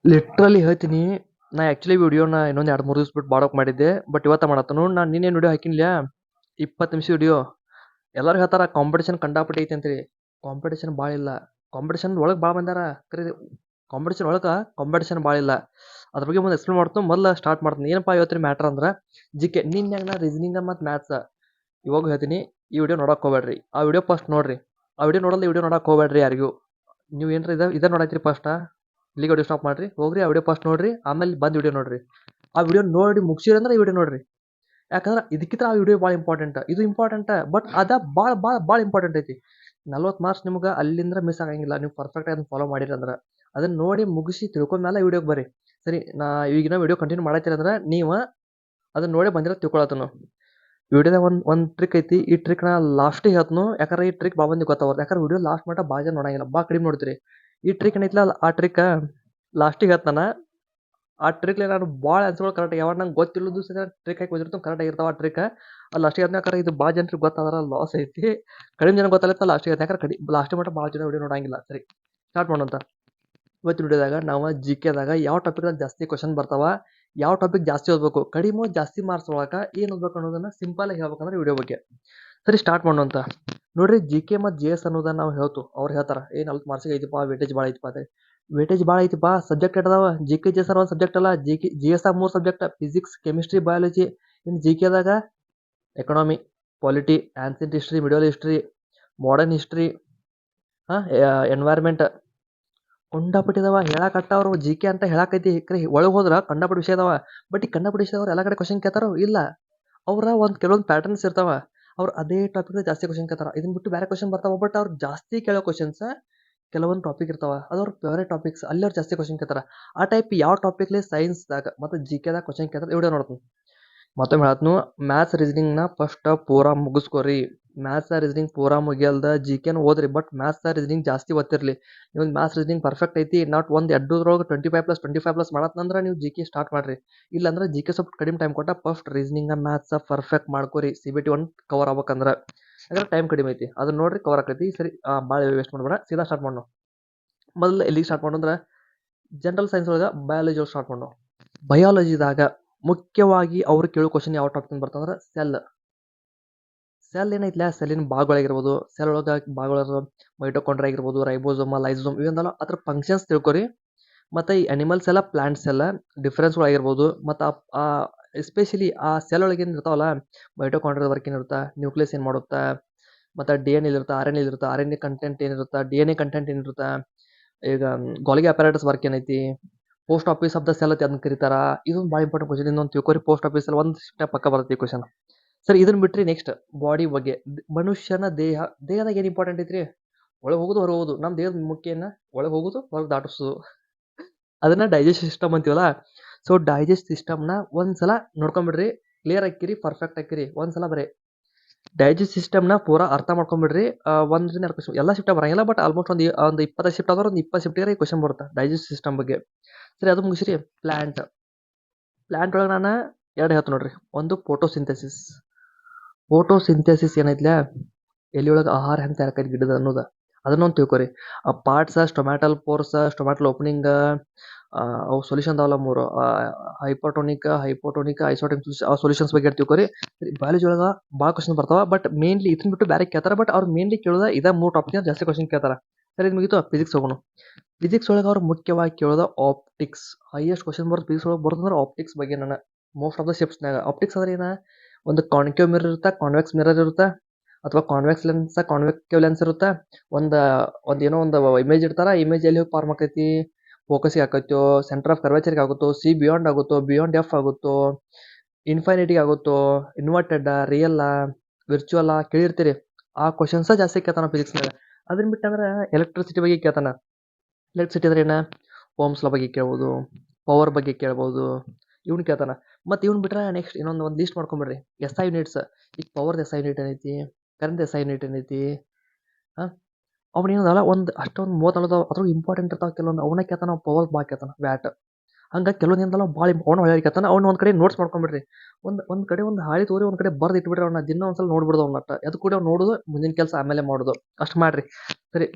Literally ಹೇಳ್ತೀನಿ. ನಾ actually ವಿಡಿಯೋನ ಇನ್ನೊಂದು 2-3 ದಿವ್ಸ ಬಿಟ್ಟು ಮಾಡೋಕೆ ಮಾಡಿದ್ದೆ. ಬಟ್ ಇವತ್ತ ಮಾಡತ್ತನು. ನಾನು ನಿನ್ನೇನು ವಿಡಿಯೋ ಹಾಕಿನ್ಲ 20 ನಿಮಿಷ ವಿಡಿಯೋ. ಎಲ್ಲರೂ ಹೇಳ್ತಾರ ಕಾಂಪಿಟೇಷನ್ ಕಂಡಾಪಟ್ಟಿ ಐತಿ ಅಂತೇಳಿ. ಕಾಂಪಿಟೇಷನ್ ಭಾಳ ಇಲ್ಲ. ಕಾಂಪಿಟೇಷನ್ ಒಳಗೆ ಭಾಳ ಬಂದಾರ. ಖರೆ ಕಾಂಪಿಟೇಷನ್ ಒಳಗೆ ಕಾಂಪಿಟೇಷನ್ ಭಾಳ ಇಲ್ಲ. ಅದ್ರ ಬಗ್ಗೆ ಮುಂದೆ ಎಕ್ಸ್ಪ್ಲೇನ್ ಮಾಡ್ತೀನಿ. ಮೊದಲು ಸ್ಟಾರ್ಟ್ ಮಾಡ್ತೀನಿ. ಏನಪ್ಪ ಇವತ್ತಿನ ಮ್ಯಾಟ್ರ್ ಅಂದ್ರೆ ಜಿಕೆ. ನಿನ್ನೆ ನಾ ರೀಸನಿಂಗ್ ಮತ್ತು ಮ್ಯಾಥ್ಸ್ ಇವಾಗ ಹೇಳ್ತೀನಿ. ಈ ವಿಡಿಯೋ ನೋಡಕ್ಕೆ ಹೋಗ್ಬೇಡ್ರಿ. ಆ ವಿಡಿಯೋ ಫಸ್ಟ್ ನೋಡ್ರಿ. ಆ ವಿಡಿಯೋ ನೋಡಲ್ಲ ಈ ವಿಡಿಯೋ ನೋಡಕ್ಕೆ ಹೋಗ್ಬೇಡ್ರಿ ಯಾರಿಗೂ. ನೀವು ಏನ್ರ ಇದ ನೋಡತ್ರಿ ಫಸ್ಟಾ ಇಲ್ಲಿಗೆ ವಿಡಿಯೋ ಸ್ಟಾಪ್ ಮಾಡ್ರಿ. ಹೋಗ್ರಿ ಆ ವಿಡಿಯೋ ಫಸ್ಟ್ ನೋಡ್ರಿ. ಆಮೇಲೆ ಬಂದು ವಿಡಿಯೋ ನೋಡ್ರಿ. ಆ ವಿಡಿಯೋ ನೋಡಿ ಮುಗಿಸಿರಿ ಅಂದ್ರೆ ಈ ವಿಡಿಯೋ ನೋಡ್ರಿ. ಯಾಕಂದ್ರೆ ಇದಕ್ಕಿಂತ ಆ ವಿಡಿಯೋ ಭಾಳ ಇಂಪಾರ್ಟೆಂಟ್. ಇದು ಇಂಪಾರ್ಟೆಂಟ್ ಬಟ್ ಅದ ಭಾಳ ಭಾಳ ಭಾಳ ಇಂಪಾರ್ಟೆಂಟ್ ಐತಿ. 40 ಮಾರ್ಕ್ಸ್ ನಿಮ್ಗೆ ಅಲ್ಲಿಂದ ಮಿಸ್ ಆಗಂಗಿಲ್ಲ. ನೀವು ಪರ್ಫೆಕ್ಟಾಗಿ ಅದನ್ನ ಫಾಲೋ ಮಾಡಿರಿ ಅಂದ್ರೆ. ಅದನ್ನ ನೋಡಿ ಮುಗಿಸಿ ತಿಳ್ಕೊಂಡ್ಮೇಲೆ ವಿಡಿಯೋಗೆ ಬರ್ರಿ. ಸರಿ, ನಾ ಈಗಿನ ವಿಡಿಯೋ ಕಂಟಿನ್ಯೂ ಮಾಡತ್ತೀರಿ ಅಂದ್ರೆ ನೀವು ಅದನ್ನ ನೋಡಿ ಬಂದಿರೋ ತಿಳ್ಕೊಳತ್ತನು. ವಿಡಿಯೋದಾಗ ಒಂದು ಟ್ರಿಕ್ ಐತಿ. ಈ ಟ್ರಿಕ್ ನಾ ಲಾಸ್ಟಿಗೆ ಹೇಳ್ತನು. ಯಾಕಂದ್ರೆ ಈ ಟ್ರಿಕ್ ಭಾಳ ಮಂದಿ ಗೊತ್ತಾಗುತ್ತೆ. ಯಾಕಂದ್ರೆ ವಿಡಿಯೋ ಲಾಸ್ಟ್ ಮಟ್ಟ ಭಾಳ ಜನ ನೋಡಂಗಿಲ್ಲ. ಭಾಳ ಕಡಿಮೆ ನೋಡ್ತೀರಿ. ಈ ಟ್ರಿಕ್ ಏನೈತಿಲ್ಲ ಆ ಟ್ರಿಕ್ ಲಾಸ್ಟಿಗೆ ಹೇಳ್ತಾನ. ಆ ಟ್ರಿಕ್ಲೆ ನಾನು ಭಾಳ ಆನ್ಸರ್ಗಳು ಕರೆಕ್ಟ್ ಯಾವಾಗ ನಂಗೆ ಗೊತ್ತಿಲ್ಲದು ಸಹ ಟ್ರಿಕ್ ಹಾಕಿ ಬಂದಿರ್ತಾವೆ ಕರೆಕ್ಟ್ ಆಗಿರ್ತಾವೆ ಆ ಟ್ರಿಕ್. ಅದು ಲಾಸ್ಟಿಗೆ ಅದನ್ನ ಇದು ಭಾಳ ಜನರಿಗೆ ಗೊತ್ತಾದ್ರೆ ಲಾಸ್ ಐತಿ. ಕಡಿಮೆ ಜನ ಗೊತ್ತಾಗತ್ತೆ ಲಾಸ್ಟಿಗೆ. ಯಾಕಂದ್ರೆ ಲಾಸ್ಟ್ ಮಟ್ಟ ಭಾಳ ಜನ ವಿಡಿಯೋ ನೋಡಂಗಿಲ್ಲ. ಸರಿ, ಸ್ಟಾರ್ಟ್ ಮಾಡೋಂತ. ಇವತ್ತು ವಿಡಿಯೋದಾಗ ನಾವು ಜಿಕೆದಾಗ ಯಾವ ಟಾಪಿಕ್ದಾಗ ಜಾಸ್ತಿ ಕ್ವಶನ್ ಬರ್ತಾವ, ಯಾವ ಟಾಪಿಕ್ ಜಾಸ್ತಿ ಓದಬೇಕು, ಕಡಿಮೆ ಜಾಸ್ತಿ ಮಾರ್ಕ್ಸ್ ಒಳಗೆ ಏನು ಓದ್ಬೇಕು ಅನ್ನೋದನ್ನ ಸಿಂಪಲ್ ಆಗಿ ಹೇಳ್ಬೇಕಂದ್ರೆ ವಿಡಿಯೋ ಬಗ್ಗೆ. ಸರಿ, ಸ್ಟಾರ್ಟ್ ಮಾಡೋಂತ. ನೋಡ್ರಿ, ಜಿ ಕೆ ಮತ್ತು ಜಿ ಎಸ್ ಅನ್ನೋದನ್ನ ನಾವು ಹೇಳ್ತು. ಅವ್ರು ಹೇಳ್ತಾರೆ 40 ಮಾರ್ಕ್ಸಿಗೆ ಐತಿಪ್ಪ, ವೇಟೇಜ್ ಭಾಳ ಐತಿಪ್ಪ ಅದೇ. ವೇಟೇಜ್ ಭಾಳ ಐತಿಪ್ಪ. ಸಬ್ಜೆಕ್ಟ್ ಎಟ್ಟದಾವ? ಜಿ ಕೆ ಜಿ ಎಸ್ ಒಂದು ಸಬ್ಜೆಕ್ಟ್ ಅಲ್ಲ. G S 3 subject: physics, chemistry, biology. ಇನ್ನು ಜಿ ಕೆದಾಗ economy, polity, ancient history, middle history, modern history, environment. ಕಂಡಾಪಟ್ಟಿ ಅದಾವ. ಹೇಳಕತ್ತವ್ರು ಜಿ ಕೆ ಅಂತ ಹೇಳಕೈತಿ. ಕರೆ ಒಳಗೆ ಹೋದ್ರೆ ಕಂಡಾಪಟ್ಟಿ ವಿಷಯ ಅದಾವ. ಬಟ್ ಈ ಕಂಡಾಪಟ್ಟಿ ವಿಷಯದವ್ರು ಎಲ್ಲ ಕಡೆ ಕ್ವಶನ್ ಕೇಳ್ತಾರೋ ಇಲ್ಲ. ಅವ್ರ ಕೆಲವೊಂದು ಪ್ಯಾಟರ್ನ್ಸ್ ಇರ್ತಾವ. ಅವ್ರು ಅದೇ ಟಾಪಿಕ್ ಜಾಸ್ತಿ ಕ್ವಶನ್ ಕೇಳ್ತಾರ. ಇದನ್ನ ಬಿಟ್ಟು ಬೇರೆ ಕ್ವಶನ್ ಬರ್ತಾವ. ಬಟ್ ಅವ್ರು ಜಾಸ್ತಿ ಕೇಳೋ ಕ್ವಶನ್ಸ್ ಕೆಲವೊಂದು ಟಾಪಿಕ್ ಇರ್ತಾವ. ಅದು ಅವ್ರ ಫೇವರೇಟ್ ಟಾಪಿಕ್ಸ್. ಅಲ್ಲಿ ಅವ್ರು ಜಾಸ್ತಿ ಕ್ವಶನ್ ಕೇಳ್ತಾರ. ಆ ಟೈಪ್ ಯಾವ ಟಾಪಿಕ್ಲಿ ಸೈನ್ಸ್ದಾಗ ಮತ್ತು ಜಿ ಕೆದಾಗ ಕ್ವಶನ್ ಕೇಳ್ತಾರೆ ವಿಡಿಯೋ ನೋಡ್ತೀನಿ. ಮತ್ತೊಮ್ಮೆ ಹೇಳ್ತನು, ಮ್ಯಾಥ್ಸ್ ರೀಸನಿಂಗ್ನ ಫಸ್ಟ್ ಪೂರಾ ಮುಗಿಸ್ಕೋರಿ. ಮ್ಯಾಥ್ಸ್ ರೀಸನಿಂಗ್ ಪೂರಾ ಮುಗಿಯಲ್ದ ಜಿ ಕೆನ ಓದ್ರಿ. ಬಟ್ ಮ್ಯಾಥ್ಸ್ ರೀಸನಿಂಗ್ ಜಾಸ್ತಿ ಓದ್ತಿರ್ಲಿ. ನೀವು ಮ್ಯಾಥ್ಸ್ ರೀಸನಿಂಗ್ ಪರ್ಫೆಕ್ಟ್ ಐತಿ. ನಾಟ್ ಒಂದು ಎರಡರೊಳಗೆ 25+25+ ಮಾಡತ್ತಂದ್ರೆ ನೀವು ಜಿ ಕೆ ಸ್ಟಾರ್ಟ್ ಮಾಡ್ರಿ. ಇಲ್ಲಾಂದ್ರೆ ಜಿ ಕೆ ಸ್ವಲ್ಪ ಕಡಿಮೆ ಟೈಮ್ ಕೊಟ್ಟ ಫಸ್ಟ್ ರೀಸನಿಂಗ್ ಮ್ಯಾಥ್ಸ್ ಪರ್ಫೆಕ್ಟ್ ಮಾಡ್ಕೋರಿ. CBT 1 ಕವರ್ ಆಗ್ಬೇಕಂದ್ರೆ. ಯಾಕಂದ್ರೆ ಟೈಮ್ ಕಡಿಮೆ ಐತಿ. ಅದನ್ನ ನೋಡ್ರಿ, ಕವರ್ ಆಕೈತಿ. ಸರಿ, ಭಾಳ ವೇಸ್ಟ್ ಮಾಡಬೇಡ. ಸೀದಾ ಸ್ಟಾರ್ಟ್ ಮಾಡೋಣ. ಮೊದಲು ಎಲ್ಲಿಗೆ ಸ್ಟಾರ್ಟ್ ಮಾಡೋಂದ್ರೆ ಜನರಲ್ ಸೈನ್ಸ್ ಒಳಗೆ ಬಯಾಲಜಿ ಒಳಗೆ ಸ್ಟಾರ್ಟ್ ಮಾಡೋಣ. ಬಯಾಲಜಿದಾಗ ಮುಖ್ಯವಾಗಿ ಅವ್ರು ಕೇಳೋ ಕ್ವಶನ್ ಯಾವ ಟಾಪಿಕ್ ಬರ್ತಂದ್ರೆ ಸೆಲ್. ಸೆಲ್ ಏನೈತಿಲ್ಲ, ಸೆಲ್ಲಿನ ಭಾಗಗಳಾಗಿರ್ಬೋದು. ಸೆಲ್ ಒಳಗೆ ಭಾಗಗಳ ಮೈಟೋಕಾಂಡ್ರಿಯಾ ಆಗಿರ್ಬೋದು, ರೈಬೋಸೋಮ್, ಲೈಸೋಸೋಮ್ ಇವೆಲ್ಲ ಅದ್ರ ಫಂಕ್ಷನ್ಸ್ ತಿಳ್ಕೊರಿ. ಮತ್ತು ಈ ಅನಿಮಲ್ಸ್ ಎಲ್ಲ, ಪ್ಲಾಂಟ್ಸ್ ಎಲ್ಲ ಡಿಫ್ರೆನ್ಸ್ಗಳಾಗಿರ್ಬೋದು. ಮತ್ತು ಎಸ್ಪೆಷಲಿ ಆ ಸೆಲ್ ಒಳಗೆ ಏನು ಇರ್ತಾವಲ್ಲ, ಮೈಟೋಕಾಂಡ್ರಿಯಾದ ವರ್ಕ್ ಏನಿರುತ್ತೆ, ನ್ಯೂಕ್ಲಿಯಸ್ ಏನು ಮಾಡುತ್ತಾ, ಮತ್ತು DNA ಇರುತ್ತೆ, RNA ಇರುತ್ತೆ, RNA ಕಂಟೆಂಟ್ ಏನಿರುತ್ತೆ, DNA ಕಂಟೆಂಟ್ ಏನಿರುತ್ತೆ. ಈಗ ಗಾಲ್ಗಿ ಅಪರೇಟಸ್ ವರ್ಕ್ ಏನೈತಿ, post office of the cell ಅಂತ ಅದನ್ನ ಕರೀತಾರ. ಇದೊಂದು ಭಾಳ ಇಂಪಾರ್ಟೆಂಟ್ ಕ್ವಶನ್. ಇನ್ನೊಂದು ತಿಳ್ಕೊರಿ. ಪೋಸ್ಟ್ ಆಫೀಸಲ್ಲಿ ಒಂದು ಸ್ಟೆಪ್ ಪಕ್ಕ ಬರುತ್ತೆ ಈ ಕ್ವಶನ್. ಸರಿ, ಇದನ್ನ ಬಿಟ್ರಿ ನೆಕ್ಸ್ಟ್ ಬಾಡಿ ಬಗ್ಗೆ. ಮನುಷ್ಯನ ದೇಹದಾಗ ಏನು ಇಂಪಾರ್ಟೆಂಟ್ ಐತ್ರಿ? ಒಳಗೆ ಹೋಗೋದು, ಹೊರಗೆ ಹೋಗೋದು. ನಮ್ಮ ದೇಹದ ಮುಖ್ಯ ಏನ? ಒಳಗೆ ಹೋಗೋದು, ಹೊರಗೆ ದಾಟಿಸೋದು. ಅದನ್ನ ಡೈಜೆಸ್ಟ್ ಸಿಸ್ಟಮ್ ಅಂತೀವಲ್ಲ. ಸೊ ಡೈಜೆಸ್ಟ್ ಸಿಸ್ಟಮ್ನ ಒಂದ್ಸಲ ನೋಡ್ಕೊಂಬಿಡ್ರಿ. ಕ್ಲಿಯರ್ ಹಾಕಿರಿ, ಪರ್ಫೆಕ್ಟ್ ಹಾಕಿರಿ. ಒಂದ್ಸಲ ಬರೀ ಡೈಜೆಸ್ಟ್ ಸಿಸ್ಟಮ್ನ ಪೂರಾ ಅರ್ಥ ಮಾಡ್ಕೊಂಬಿಡ್ರಿ. 1ರಿಂದ 2 ಕ್ವಶನ್ ಎಲ್ಲ ಶಿಫ್ಟ್ ಬರಂಗಿಲ್ಲ. ಬಟ್ ಆಲ್ಮೋಸ್ಟ್ ಒಂದು 25 ಶಿಫ್ಟ್ ಆದ್ರೆ ಒಂದು 20 ಶಿಫ್ಟಿಗೆ ಈ ಕ್ವಶನ್ ಬರುತ್ತೆ ಡೈಜೆಸ್ಟ್ ಸಿಸ್ಟಮ್ ಬಗ್ಗೆ. ಸರಿ, ಅದು ಮುಗಿಸ್ರಿ. ಪ್ಲಾಂಟ್ ಒಳಗೆ ನಾನು 2 ಹೇಳ್ತೀನಿ ನೋಡ್ರಿ. ಒಂದು ಫೋಟೋಸಿಂಥೆಸಿಸ್. ಫೋಟೋಸಿಂಥೆಸಿಸ್ ಏನೈತಿಲ್ಲ, ಎಲಿಯೊಳಗೆ ಆಹಾರ ಹೆಂಗೆ ತಯಾರಾಕೈತಿ ಗಿಡದ ಅನ್ನೋದು ಅದನ್ನೊಂದು ತಿಳ್ಕೊರಿ. ಆ ಪಾರ್ಟ್ಸ್, ಸ್ಟೊಮ್ಯಾಟಲ್ ಪೋರ್ಸ್, ಸ್ಟೊಮ್ಯಾಟಲ್ ಓಪನಿಂಗ್, ಅವು ಸೊಲ್ಯೂಷನ್ ಅದಾವಲ್ಲ 3, ಹೈಪೋಟೋನಿಕ್, ಐಸೋಟೋನಿಕ್ ಆ ಸೊಲ್ಯೂಷನ್ಸ್ ಬಗ್ಗೆ ತಿಳ್ಕೊರಿ. ಬಯಾಲಜಿ ಒಳಗೆ ಭಾಳ ಕ್ವಶನ್ ಬರ್ತಾವ. ಬಟ್ ಮೇನ್ಲಿ ಇದನ್ನ ಬಿಟ್ಟು ಬೇರೆ ಕೇಳ್ತಾರೆ. ಬಟ್ ಅವ್ರು ಮೇನ್ಲಿ ಕೇಳೋದ ಇದ 3 ಟಾಪಿಕ್ ಜಾಸ್ತಿ ಕ್ವಶನ್ ಕೇಳ್ತಾರೆ. ಸರಿ, ಇದು ಮುಗಿತು. ಫಿಸಿಕ್ಸ್ ಹೋಗೋಣ. ಫಿಸಿಕ್ಸ್ ಒಳಗೆ ಅವ್ರು ಮುಖ್ಯವಾಗಿ ಕೇಳೋದ ಆಪ್ಟಿಕ್ಸ್. ಹೈಯೆಸ್ಟ್ ಕ್ವಶನ್ ಬರೋದು ಫಿಸಿಕ್ಸ್ ಒಳಗೆ ಬರೋದಂದ್ರೆ ಆಪ್ಟಿಕ್ಸ್ ಬಗ್ಗೆ. ನಾನು ಮೋಸ್ಟ್ ಆಫ್ ದ ಶಿಫ್ಟ್ಸ್ನಾಗ ಆಪ್ಟಿಕ್ಸ್ ಅಂದ್ರೆ ಏನ, ಒಂದು ಕಾನ್ಕೇವ್ ಮಿರರ್ ಇರುತ್ತೆ, ಕಾನ್ವೆಕ್ಸ್ ಮಿರರ್ ಇರುತ್ತೆ, ಅಥವಾ ಕಾನ್ವೆಕ್ಸ್ ಲೆನ್ಸ್, ಕಾನ್ವೆಕ್ಟಿವ್ ಲೆನ್ಸ್ ಇರುತ್ತೆ. ಏನೋ ಒಂದು ಇಮೇಜ್ ಇಡ್ತಾರ. ಇಮೇಜ್ ಎಲ್ಲಿ ಹೋಗಿ ಫಾರ್ಮ್ ಆಕೈತಿ? ಫೋಕಸ್ಗೆ ಆಕೈತೋ, ಸೆಂಟರ್ ಆಫ್ ಕರ್ವೇಚರ್ಗೆ ಆಗುತ್ತೋ, ಸಿ ಬಿಯಾಂಡ್ ಆಗುತ್ತೋ, ಬಿಯಾಂಡ್ ಎಫ್ ಆಗುತ್ತೋ, ಇನ್ಫೈನಿಟಿಗೆ ಆಗುತ್ತೋ, ಇನ್ವರ್ಟೆಡ್, ರಿಯಲ್, ವಿರ್ಚುವಲ್ ಕೇಳಿರ್ತೀರಿ. ಆ ಕ್ವಶನ್ಸ ಜಾಸ್ತಿ ಕೇಳ್ತಾನ ಫಿಸಿಕ್ಸ್ನಾಗ. ಅದನ್ನ ಬಿಟ್ಟಂದ್ರೆ ಎಲೆಕ್ಟ್ರಿಸಿಟಿ ಬಗ್ಗೆ ಕೇಳ್ತಾನ. ಎಲೆಕ್ಟ್ರಿಸಿಟಿ ಅಂದ್ರೆ ಏನ? ಓಮ್ಸ್ ಲಾ ಬಗ್ಗೆ ಕೇಳ್ಬೋದು, ಪವರ್ ಬಗ್ಗೆ ಕೇಳ್ಬೋದು. ಇವ್ನು ಕೇಳ್ತಾನ. ಮತ್ತು ಇವ್ನು ಬಿಟ್ರೆ ನೆಕ್ಸ್ಟ್ ಇನ್ನೊಂದು ಲಿಸ್ಟ್ ಮಾಡ್ಕೊಂಬಿಡ್ರಿ. SI units. ಈಗ ಪವರ್ದು SI ಯೂನಿಟ್ ಏನೈತಿ, ಕರೆಂಟ್ SI ಯೂನಿಟ್ ಏನೈತಿ, ಅವನೇನದಲ್ಲ ಒಂದು ಅಷ್ಟೊಂದು 30 ಅದ್ರಾಗ ಇಂಪಾರ್ಟೆಂಟ್ ಇರ್ತಾವೆ ಕೆಲವೊಂದು. ಅವನ್ನ ಕೇಳ್ತಾನ. ಪವರ್ ಭಾಳ ಕೇಳ್ತಾನ, ವ್ಯಾಟ್. ಹಂಗೆ ಕೆಲವೊಂದು ಏನದಲ್ಲ ಭಾಳ ಅವ್ನು ಹೊಳ್ಯಾಡಿ ಕೇಳ್ತಾನ. ಅವ್ನು ಒಂದು ಕಡೆ ನೋಟ್ಸ್ ಮಾಡ್ಕೊಂಬಿಡ್ರಿ. ಒಂದು ಕಡೆ ಒಂದು ಹಾಳಿ ತೋರಿ ಒಂದು ಕಡೆ ಬರ್ದು ಇಟ್ಬಿಡ್ರಿ. ಅವ್ನ ದಿನ ಒಂದ್ಸಲ ನೋಡ್ಬಿಡೋದು ಅವ್ನ. ಅದು ಕೂಡ ಅವ್ನು ನೋಡೋದು, ಮುಂದಿನ ಕೆಲಸ ಆಮೇಲೆ ಮಾಡೋದು. ಅಷ್ಟು ಮಾಡಿರಿ. ಸರಿ,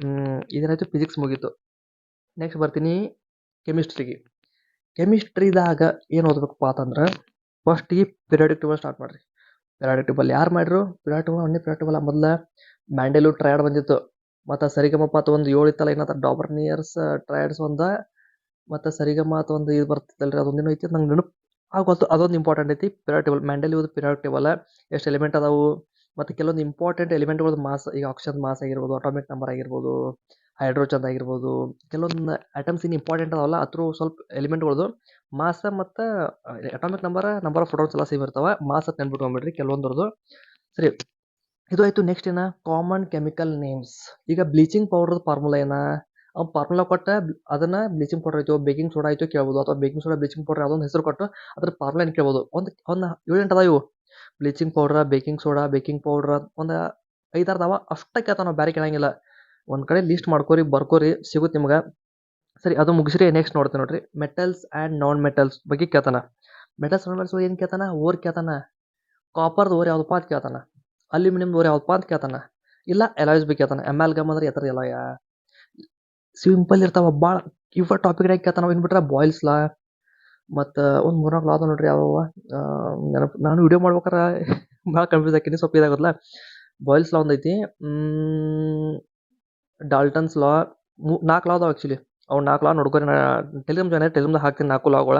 ಇದೇನಾಯ್ತು, ಫಿಸಿಕ್ಸ್ ಮುಗೀತು. ನೆಕ್ಸ್ಟ್ ಬರ್ತೀನಿ ಕೆಮಿಸ್ಟ್ರಿಗೆ. ಕೆಮಿಸ್ಟ್ರಿದಾಗ ಏನು ಓದ್ಬೇಕಪ್ಪ ಅಂತಂದ್ರೆ ಫಸ್ಟ್ ಈ ಪಿರಿಯಾಡಿಕ್ ಟೇಬಲ್ ಸ್ಟಾರ್ಟ್ ಮಾಡ್ರಿ. ಪಿರಿಯಾಡಿಕ್ ಟೇಬಲ್ ಯಾರು ಮಾಡ್ರು? ಪಿರಿಯಾಡಿಕ್ ಟೇಬಲ್ ಒಂದೇ ಪಿರಿಯಾಡಿಕ್ ಟೇಬಲ್ ಮೊದಲ ಮ್ಯಾಂಡೆಲು ಟ್ರಯಡ್ ಬಂದಿತ್ತು. ಮತ್ತು ಸರಿಗಮಪ ಅಂತ ಒಂದು 7 ಇತ್ತಲ್ಲ, ಏನಂತ ಡಾಬರ್ನಿಯರ್ಸ್ ಟ್ರಯಡ್ಸ್ ಒಂದ, ಮತ್ತು ಸರಿಗಮ ಅಂತ ಒಂದು ಇದು ಬರ್ತಿತ್ತಲ್ರಿ, ಅದೊಂದೇನೋ ಐತಿ ನಂಗೆ ನೆನಪು ಆಗೋಲ್ತು. ಅದೊಂದು ಇಂಪಾರ್ಟೆಂಟ್ ಐತಿ ಪಿರಿಯಾಡಿಕ್ ಟೇಬಲ್. ಮ್ಯಾಂಡೆಲ್ ಇವ್ದು ಪಿರಿಯಾಡಿಕ್ ಟೇಬಲ್ ಎಷ್ಟು ಎಲಿಮೆಂಟ್ ಅದಾವು, ಮತ್ತು ಕೆಲವೊಂದು ಇಂಪಾರ್ಟೆಂಟ್ ಎಲಿಮೆಂಟ್ಗಳದ್ದು ಮಾಸ್, ಈಗ ಆಕ್ಸಿಜನ್ ಮಾಸ್ ಆಗಿರ್ಬೋದು, ಅಟಾಮಿಕ್ ನಂಬರ್ ಆಗಿರ್ಬೋದು, ಹೈಡ್ರೋಜನ್ ಆಗಿರ್ಬೋದು, ಕೆಲವೊಂದು ಐಟಮ್ಸ್ ಇನ್ನು ಇಂಪಾರ್ಟೆಂಟ್ ಅದಾವಲ್ಲ ಅದ್ರ ಸ್ವಲ್ಪ ಎಲಿಮೆಂಟ್ಗಳದ್ದು ಮಾಸ ಮತ್ತು ಅಟಾಮಿಕ್ ನಂಬರ್ ಆಫ್ ಪ್ರೋಟಾನ್ಸ್ ಎಲ್ಲ ಸೇಮ್ ಇರ್ತಾವೆ. ಮಾಸ್ ಅಂತ ನೆನ್ಬಿಟ್ಕೊಂಡ್ಬಿಡ್ರಿ ಕೆಲವೊಂದ್ರದ್ದು. ಸರಿ, ಇದು ಆಯ್ತು. ನೆಕ್ಸ್ಟ್ ಏನ ಕಾಮನ್ ಕೆಮಿಕಲ್ ನೇಮ್ಸ್. ಈಗ ಬ್ಲೀಚಿಂಗ್ ಪೌಡರ್ ಫಾರ್ಮುಲಾ ಏನ, ಅವ್ನು ಫಾರ್ಮುಲಾ ಕೊಟ್ಟ ಅದನ್ನ ಬ್ಲೀಚಿಂಗ್ ಪೌಡರ್ ಆಯ್ತು, ಬೇಕಿಂಗ್ ಸೋಡಾ ಆಯ್ತು ಕೇಳ್ಬೋದು, ಅಥವಾ ಬೇಕಿಂಗ್ ಸೋಡಾ ಬ್ಲೀಚಿಂಗ್ ಪೌಡರ್ ಯಾವುದೊಂದು ಹೆಸರು ಕೊಟ್ಟು ಅದ್ರ ಫಾರ್ಮುಲಾ ಏನು ಕೇಳ್ಬೋದು. ಒಂದು 7-8 ಅದಾವ ಇವು. ಬ್ಲೀಚಿಂಗ್ ಪೌಡ್ರ, ಬೇಕಿಂಗ್ ಸೋಡಾ, ಬೇಕಿಂಗ್ ಪೌಡ್ರ, ಒಂದು 5-6 ಅದಾವ. ಅಷ್ಟೇ ಕೇಳ್ತಾವ, ನಾವು ಬೇರೆ ಕೇಳಂಗಿಲ್ಲ. ಒಂದು ಕಡೆ ಲಿಸ್ಟ್ ಮಾಡ್ಕೋರಿ, ಬರ್ಕೋರಿ, ಸಿಗುತ್ತೆ ನಿಮ್ಗೆ. ಸರಿ, ಅದು ಮುಗಿಸ್ರಿ. ನೆಕ್ಸ್ಟ್ ನೋಡ್ತೇನೆ ನೋಡ್ರಿ, ಮೆಟಲ್ಸ್ ಆ್ಯಂಡ್ ನಾನ್ ಮೆಟಲ್ಸ್ ಬಗ್ಗೆ ಕೇಳ್ತಾನ. ಮೆಟಲ್ಸ್ ನಾನ್ ಮೆಟಲ್ಸ್ ಏನು ಕೇಳ್ತಾನ? ಓರ್ ಕೇಳ್ತಾನ. ಕಾಪರ್ದು ಓರ್ ಯಾವ್ದಪ್ಪ ಅಂತ ಕೇಳ್ತಾನ. ಅಲ್ಯೂಮಿನಿಯಮ್ದು ಓರ್ ಯಾವ್ದಪ್ಪ ಅಂತ ಕೇಳ್ತಾನ. ಇಲ್ಲ ಎಲಾಯ್ಸ್ ಬಗ್ಗೆ ಕೇಳ್ತಾನ. ಅಮ್ಯಾಲ್ಗಮ್ ಅಂದ್ರೆ ಎತ್ತರ ಎಲಾಯ. ಸಿಂಪಲ್ ಇರ್ತಾವ ಭಾಳ. ಇವ ಟಾಪಿಕ್ನಾಗ ಕೇಳ್ತಾನ. ಏನು ಬಿಟ್ರೆ ಬಾಯ್ಲ್ಸ್ ಲಾ, ಮತ್ತು ಒಂದು 3-4 ಲಾ ಅದಾವ ನೋಡ್ರಿ. ಯಾವ ನೆನಪು, ನಾನು ವಿಡಿಯೋ ಮಾಡ್ಬೇಕಾರೆ ಭಾಳ ಕನ್ಫ್ಯೂಸ್ ಆಕಿನಿ, ಸ್ವಲ್ಪ ಇದಾಗೋದಿಲ್ಲ. ಬಾಯ್ಲ್ಸ್ ಲಾ ಒಂದೈತಿ, ಡಾಲ್ಟನ್ಸ್ ಲಾ, 4 ಲಾ ಅದಾವ ಆ್ಯಕ್ಚುಲಿ. ಅವು 4 ಲಾ ನೋಡ್ಕೊರಿ. ನಾ ಟೆಲಿಗ್ರಾಮ್ದಾಗ ಹಾಕ್ತೀನಿ 4 ಲಾಗಳ,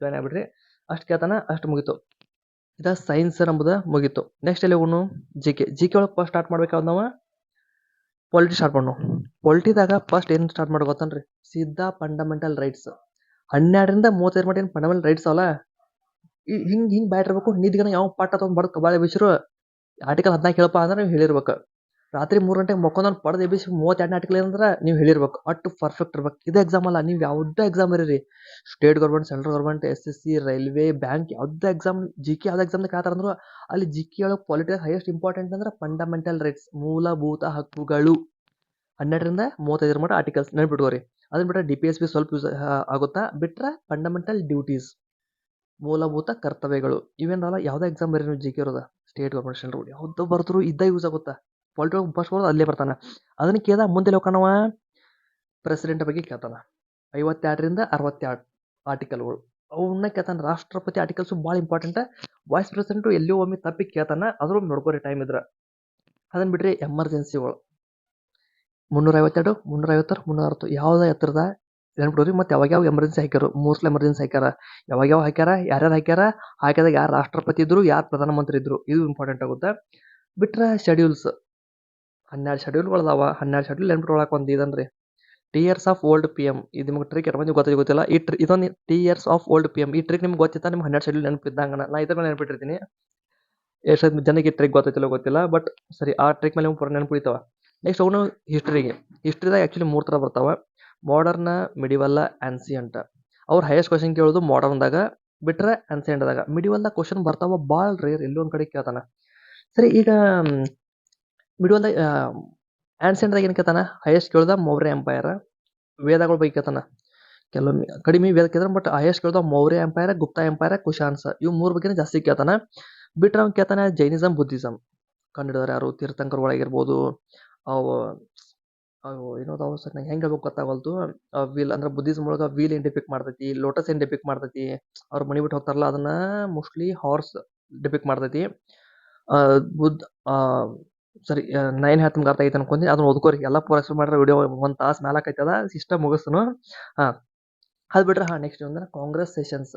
ಜಾಯ್ನ್ ಆಗ್ಬಿಡ್ರಿ. ಅಷ್ಟು ಕೇಳ್ತಾನ, ಅಷ್ಟು ಮುಗೀತು. ಇದು ಸೈನ್ಸ್ ನಂಬುದು ಮುಗೀತು. ನೆಕ್ಸ್ಟ್ ಎಲ್ಲಿ ಹೋಗೋನು? ಜಿ ಕೆ ಒಳಗೆ ಫಸ್ಟ್ ಸ್ಟಾರ್ಟ್ ಮಾಡ್ಬೇಕಾದ್ ನಾವು ಪೊಲಿಟಿ ಸ್ಟಾರ್ಟ್ ಮಾಡೋಣ. ಪೊಲಿಟಿದಾಗ ಫಸ್ಟ್ ಏನು ಸ್ಟಾರ್ಟ್ ಮಾಡಿ ಗೊತ್ತನ್ರಿ? ಸೀದಾ ಫಂಡಮೆಂಟಲ್ ರೈಟ್ಸ್ 12ರಿಂದ 35 ಮಟ್ಟ ಏನು ಫಂಡಮೆಂಟಲ್ ರೈಟ್ಸ್ ಅವಲ್ಲ, ಹಿಂಗೆ ಬ್ಯಾಟ್ ಇರ್ಬೇಕು. ನಿದ್ಗನ ಯಾವ ಪಾಠ ತೊಗೊಂಡು ಬಡ್ದು ಕಬಾಳೆ ಬಿಸಿರು ಆರ್ಟಿಕಲ್ 14 ಹೇಳಪ್ಪ ಅಂದ್ರೆ ನೀವು ಹೇಳಿರ್ಬೇಕು. ರಾತ್ರಿ 3 ಗಂಟೆಗೆ ಮಕ್ಕೊಂಡ್ ಪಡೆದು ಎಬ್ಬಿಸಿ 32 ಆರ್ಟಿಕಲ್ ಏನಂದ್ರೆ ನೀವು ಹೇಳಿರ್ಬೇಕು. ಅಷ್ಟು ಪರ್ಫೆಕ್ಟ್ ಇರ್ಬೇಕು. ಇದು ಎಕ್ಸಾಮ್ ಅಲ್ಲ, ನೀವು ಯಾವುದೇ ಎಕ್ಸಾಮ್ ಇರೀರಿ, state government, central government, SSC, railway, bank, ಯಾವುದೇ ಎಕ್ಸಾಮ್, ಯಾವುದೇ ಎಕ್ಸಾಮ್ದಾಗ ಕೇಳ್ತಾರಂದ್ರು ಅಲ್ಲಿ ಒಳಗೆ ಪಾಲಿಟಿಕ್ಸ್ ಹೈಯೆಸ್ಟ್ ಇಂಪಾರ್ಟೆಂಟ್ ಅಂದ್ರೆ ಫಂಡಮೆಂಟಲ್ ರೈಟ್ಸ್, ಮೂಲಭೂತ ಹಕ್ಕುಗಳು. 12ರಿಂದ 35 ಮಟ್ಟ ಆರ್ಟಿಕಲ್ಸ್ ನೆನ್ಪಿಟ್ಕೋರಿ. ಅದನ್ನ ಬಿಟ್ಟರೆ DPSP ಸ್ವಲ್ಪ ಯೂಸ್ ಆಗುತ್ತಾ, ಬಿಟ್ರೆ ಫಂಡಮೆಂಟಲ್ ಡ್ಯೂಟೀಸ್, ಮೂಲಭೂತ ಕರ್ತವ್ಯಗಳು ಇವೇನಲ್ಲ. ಯಾವುದೇ ಎಕ್ಸಾಮ್ ಬರೀ ನೀವು ಇರೋದ, ಸ್ಟೇಟ್ ಗೌರ್ಮೆಂಟ್, ಸೆಂಟ್ರಲ್ ಯಾವುದೋ ಬರ್ದ್ರು ಇದ್ದ ಯೂಸ್ ಆಗುತ್ತಾ. ಪಾಲಿಟಿಕ್ ಫಸ್ಟ್ ಬರೋದು ಅಲ್ಲೇ ಬರ್ತಾನೆ. ಅದನ್ನ ಕೇಳ್ದ ಮುಂದೆ ಹೋಗೋಣವ ಪ್ರೆಸಿಡೆಂಟ್ ಬಗ್ಗೆ ಕೇಳ್ತಾನ. 52ರಿಂದ 62 ಆರ್ಟಿಕಲ್ಗಳು ಅವನ್ನ ಕೇಳ್ತಾನೆ. ರಾಷ್ಟ್ರಪತಿ ಆರ್ಟಿಕಲ್ಸು ಭಾಳ ಇಂಪಾರ್ಟೆಂಟ್. ವೈಸ್ ಪ್ರೆಸಿಡೆಂಟು ಎಲ್ಲೋ ಒಮ್ಮೆ ತಪ್ಪಿ ಕೇಳ್ತಾನ, ಅದ್ರೂ ನೋಡ್ಕೋರಿ ಟೈಮ್ ಇದ್ರೆ. ಅದನ್ನ ಬಿಟ್ರೆ ಎಮರ್ಜೆನ್ಸಿಗಳು 352, 356, 360 ಯಾವುದೇ ಎತ್ತರದ ನೆನ್ಬಿಡ್ರಿ. ಮತ್ತು ಯಾವಾಗ ಎಮರ್ಜೆನ್ಸಿ ಹಾಕ್ಯಾರು, 3 ಸಲ ಎಮರ್ಜೆನ್ಸಿ ಹಾಕ್ಯಾರ, ಯಾವಾಗ ಹಾಕ್ಯಾರ, ಯಾರ್ಯಾರು ಹಾಕ್ಯಾರ, ಹಾಕಿದಾಗ ಯಾರು ರಾಷ್ಟ್ರಪತಿ ಇದ್ರು, ಯಾರು ಪ್ರಧಾನಮಂತ್ರಿ ಇದ್ರು, ಇದು ಇಂಪಾರ್ಟೆಂಟ್ ಆಗುತ್ತೆ. ಬಿಟ್ರೆ ಶೆಡ್ಯೂಲ್ಸ್ 12 ಶೆಡ್ಯೂಲ್ಗಳದಾವ. 12 ಶೆಡ್ಯೂಲ್ ನೆನ್ಪಿಟ್ಕೊಳಕ್ಕೆ ಒಂದು ಇದನ್ರಿ, ಟಿಯರ್ಸ್ ಆಫ್ ಓಲ್ಡ್ PM. ಇದು ನಿಮ್ಗೆ ಟ್ರಿಕ್ ಮಂದಿ ಗೊತ್ತಿಲ್ಲ. ಇದೊಂದು ಟಿಯರ್ಸ್ ಆಫ್ ಓಲ್ಡ್ PM. ಈ ಟ್ರಿಕ್ ನಿಮ್ಗೆ ಗೊತ್ತಿತ್ತ, ನಿಮ್ಗೆ 12 ಶೆಡ್ಯೂಲ್ ನೆನಪಿದ್ದಂಗ. ನಾ ಇದ್ರ ಮೇಲೆ ನೆನ್ಪಿಟ್ಟಿರ್ತೀನಿ. ಎಷ್ಟು ಜನಕ್ಕೆ ಟ್ರಿಕ್ ಗೊತ್ತಿಲ್ಲ, ಬಟ್ ಸರಿ, ಆ ಟ್ರಿಕ್ ಮೇಲೆ ನಿಮ್ಗೆ ಪೂರ ನೆನಪಿಡ್ತಾವ. ನೆಕ್ಸ್ಟ್ ಅವನು ಹಿಸ್ಟ್ರಿಗೆ. ಹಿಸ್ಟ್ರಿದಾಗ ಆ್ಯಕ್ಚುಲಿ 3 ಥರ ಬರ್ತಾವೆ: ಮಾಡರ್ನ್, ಮಿಡಿವಲ್, ಆನ್ಸಿಯಂಟ್. ಅವ್ರು ಹೈಯೆಸ್ಟ್ ಕ್ವಶನ್ ಕೇಳೋದು ಮಾಡರ್ನ್ದಾಗ, ಬಿಟ್ರೆ ಆನ್ಸಿಯಂಟ್ದಾಗ. ಮಿಡಿವಲ್ದಾಗ ಕ್ವಶನ್ ಬರ್ತಾವ ಭಾಳ ರೇರ್, ಎಲ್ಲೋ ಒಂದು ಕಡೆ ಕೇಳ್ತಾನೆ. ಸರಿ, ಈಗ ಮಿಡಿವಲ್ದಾಗ ಆನ್ಸಿಯಂಟ್ದಾಗ ಏನು ಕೇಳ್ತಾನೆ? ಹೈಯೆಸ್ಟ್ ಕೇಳ್ದ ಮೌರ್ಯ ಎಂಪೈರ್, ವೇದಗಳ ಬಗ್ಗೆ ಕೇಳ್ತಾನೆ. ಕೆಲವೊಮ್ಮೆ ಕಡಿಮೆ ವೇದ ಕೇಳ್ತಾನೆ, ಬಟ್ ಹೈಯೆಸ್ಟ್ ಕೇಳ್ದ ಮೌರ್ಯ ಎಂಪೈರ್, ಗುಪ್ತಾ ಎಂಪೈರ್, ಕುಶಾನ್ಸ್, ಇವು 3 ಬಗ್ಗೆನೇ ಜಾಸ್ತಿ ಕೇಳ್ತಾನೆ. ಬಿಟ್ರೆ ಅವ್ನು ಕೇಳ್ತಾನೆ ಜೈನಿಸಮ್, ಬುದ್ಧಿಸಮ್. ಕಂಡಿಡಿದವ್ರು ಯಾರು? ತೀರ್ಥಂಕರೊಳಗಿರ್ಬೋದು. ಅವು ಏನೋದಾವು ಸರ್, ನಂಗೆ ಹೆಂಗೆ ಹೇಳ್ಬೇಕು ಗೊತ್ತಾಗಲ್ತು. ವೀಲ್ ಅಂದ್ರೆ ಬುದ್ಧಿಸಮ್ ಒಳಗೆ ವೀಲ್ ಏನು ಡಿಪಿಕ್ಟ್ ಮಾಡ್ತೈತಿ, ಲೋಟಸ್ ಏನು ಡಿಪಿಕ್ಟ್ ಮಾಡ್ತೈತಿ, ಅವ್ರು ಮಣಿ ಬಿಟ್ಟು ಹೋಗ್ತಾರಲ್ಲ ಅದನ್ನ ಮೋಸ್ಟ್ಲಿ ಹಾರ್ಸ್ ಡಿಪಿಕ್ಟ್ ಮಾಡ್ತೈತಿ. ಬುದ್ಧ ಸರಿ 9 ಹೇಳ್ತ ಅರ್ಥ ಐತೆ ಅನ್ಕೊಂತೀನಿ. ಅದನ್ನ ಓದ್ಕೋರಿ, ಎಲ್ಲ ಪೂರ ಎಕ್ಸ್ಪ್ಲೇನ್ ಮಾಡ್ರೆ ವಿಡಿಯೋ 1 ತಾಸು ಮೇಲೆ ಆಕೈತದ. ಸಿಸ್ಟಮ್ ಮುಗಿಸ್ತನು. ಹಾಂ, ಅದು ಬಿಟ್ರೆ ನೆಕ್ಸ್ಟ್ ಅಂದ್ರೆ ಕಾಂಗ್ರೆಸ್ ಸೆಷನ್ಸ್.